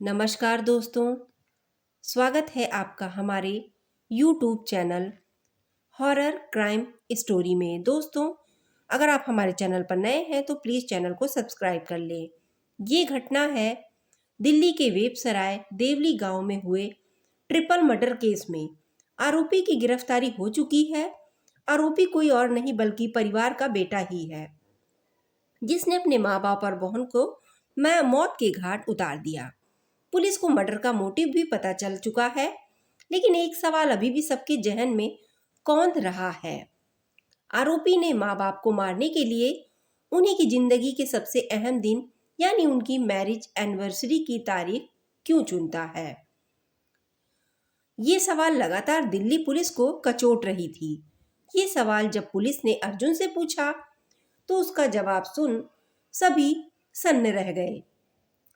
नमस्कार दोस्तों, स्वागत है आपका हमारे YouTube channel horror crime story में। दोस्तों, अगर आप हमारे चैनल पर नए हैं तो प्लीज़ चैनल को सब्सक्राइब कर लें। ये घटना है दिल्ली के वेबसराय देवली गांव में हुए ट्रिपल मर्डर केस में। आरोपी की गिरफ्तारी हो चुकी है। आरोपी कोई और नहीं बल्कि परिवार का बेटा ही है, जिसने अपने माँ बाप और बहन को मौत के घाट उतार दिया। पुलिस को मर्डर का मोटिव भी पता चल चुका है, लेकिन एक सवाल अभी भी सबके जहन में कौंध रहा है। आरोपी ने माँ बाप को मारने के लिए उन्हीं की जिंदगी के सबसे अहम दिन यानी उनकी मैरिज एनिवर्सरी की तारीख क्यों चुनता है? ये सवाल लगातार दिल्ली पुलिस को कचोट रही थी। ये सवाल जब पुलिस ने अर्जुन से पूछा तो उसका जवाब सुन सभी सन्न रह गए।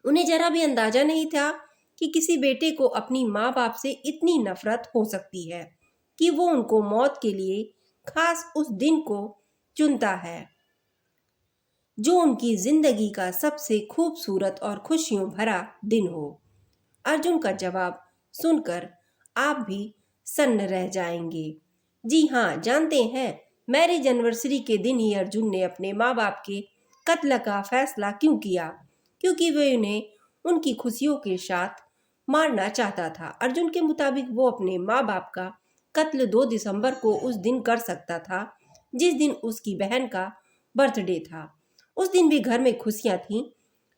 उन्हें जरा भी अंदाजा नहीं था कि किसी बेटे को अपनी माँ बाप से इतनी नफरत हो सकती है कि वो उनको मौत के लिए खास उस दिन को चुनता है जो उनकी जिंदगी का सबसे खूबसूरत और खुशियों भरा दिन हो। अर्जुन का जवाब सुनकर आप भी सन्न रह जाएंगे। जी हाँ, जानते हैं मैरिज एनिवर्सरी के दिन ही अर्जुन ने अपने माँ बाप के कत्ल का फैसला क्यों किया? क्योंकि वे उन्हें उनकी खुशियों के साथ मारना चाहता था। अर्जुन के मुताबिक वो अपने माँ बाप का कत्ल 2 दिसंबर को उस दिन कर सकता था जिस दिन उसकी बहन का बर्थडे था। उस दिन भी घर में खुशियां थीं,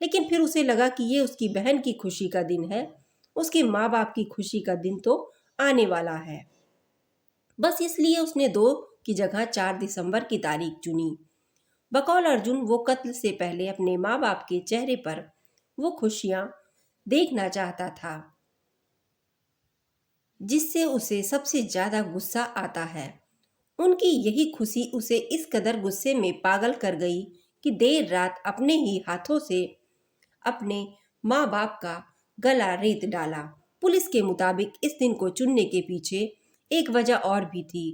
लेकिन फिर उसे लगा कि ये उसकी बहन की खुशी का दिन है, उसके माँ बाप की खुशी का दिन तो आने वाला है। बस इसलिए उसने 2 की जगह 4 दिसंबर की तारीख चुनी। बकौल अर्जुन वो कत्ल से पहले अपने माँ बाप के चेहरे पर वो खुशियां देखना चाहता था जिससे उसे सबसे ज्यादा गुस्सा आता है। उनकी यही खुशी उसे इस कदर गुस्से में पागल कर गई कि देर रात अपने ही हाथों से अपने माँ बाप का गला रेत डाला। पुलिस के मुताबिक इस दिन को चुनने के पीछे एक वजह और भी थी।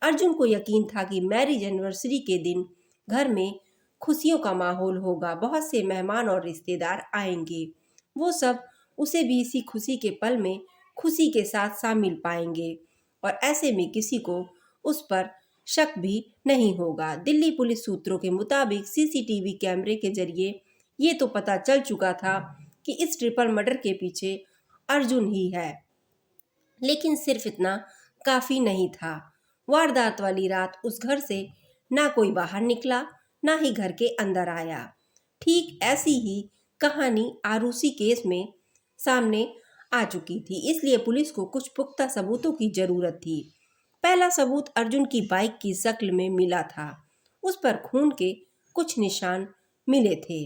अर्जुन को यकीन था कि मैरिज एनिवर्सरी के दिन घर में खुशियों का माहौल होगा, बहुत से मेहमान और रिश्तेदार आएंगे। वो सब उसे भी इसी खुशी के पल में खुशी के साथ शामिल पाएंगे और ऐसे में किसी को उस पर शक भी नहीं होगा। दिल्ली पुलिस सूत्रों के मुताबिक सीसीटीवी कैमरे के जरिए ये तो पता चल चुका था कि इस ट्रिपल मर्डर के पीछे अर्जुन ही है, लेकिन सिर्फ इतना काफी नहीं था। वारदात वाली रात उस घर से ना कोई बाहर निकला, ना ही घर के अंदर आया। ठीक ऐसी ही कहानी आरूसी केस में सामने आ चुकी थी, इसलिए पुलिस को कुछ पुख्ता सबूतों की जरूरत थी। पहला सबूत अर्जुन की बाइक की शक्ल में मिला था। उस पर खून के कुछ निशान मिले थे।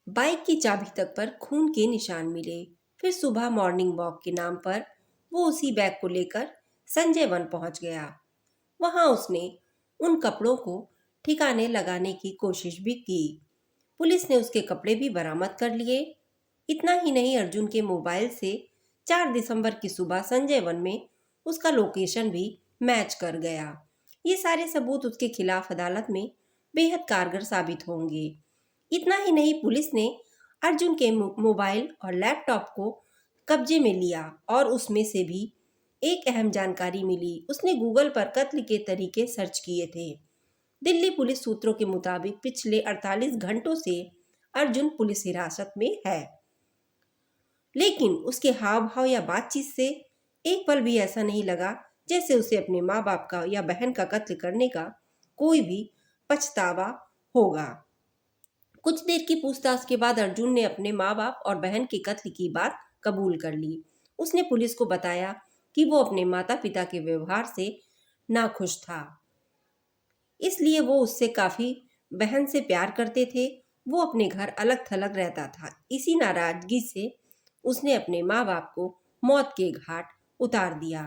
बाइक की चाबी तक पर खून के निशान मिले। फिर सुबह मॉर्निंग वॉक के नाम पर वो उसी बैग को लेकर संजय वन पहुंच गया। वहां उसने उन कपड़ों को ठिकाने लगाने की कोशिश भी की। पुलिस ने उसके कपड़े भी बरामद कर लिए। इतना ही नहीं, अर्जुन के मोबाइल से 4 दिसंबर की सुबह संजय वन में उसका लोकेशन भी मैच कर गया। ये सारे सबूत उसके खिलाफ अदालत में बेहद कारगर साबित होंगे। इतना ही नहीं, पुलिस ने अर्जुन के मोबाइल और लैपटॉप को कब्जे में लिया और उसमें से भी एक अहम जानकारी मिली। उसने गूगल पर कत्ल के तरीके सर्च किए थे। दिल्ली पुलिस सूत्रों के मुताबिक पिछले 48 घंटों से अर्जुन पुलिस हिरासत में है, लेकिन उसके हाव भाव या बातचीत से एक पल भी ऐसा नहीं लगा जैसे उसे अपने माँ बाप का या बहन का कत्ल करने का कोई भी पछतावा होगा। कुछ देर की पूछताछ के बाद अर्जुन ने अपने माँ बाप और बहन के कत्ल की बात कबूल कर ली। उसने पुलिस को बताया कि वो अपने माता पिता के व्यवहार से नाखुश था, इसलिए वो उससे काफी बहन से प्यार करते थे। वो अपने घर अलग थलग रहता था। इसी नाराजगी से उसने अपने माँ बाप को मौत के घाट उतार दिया।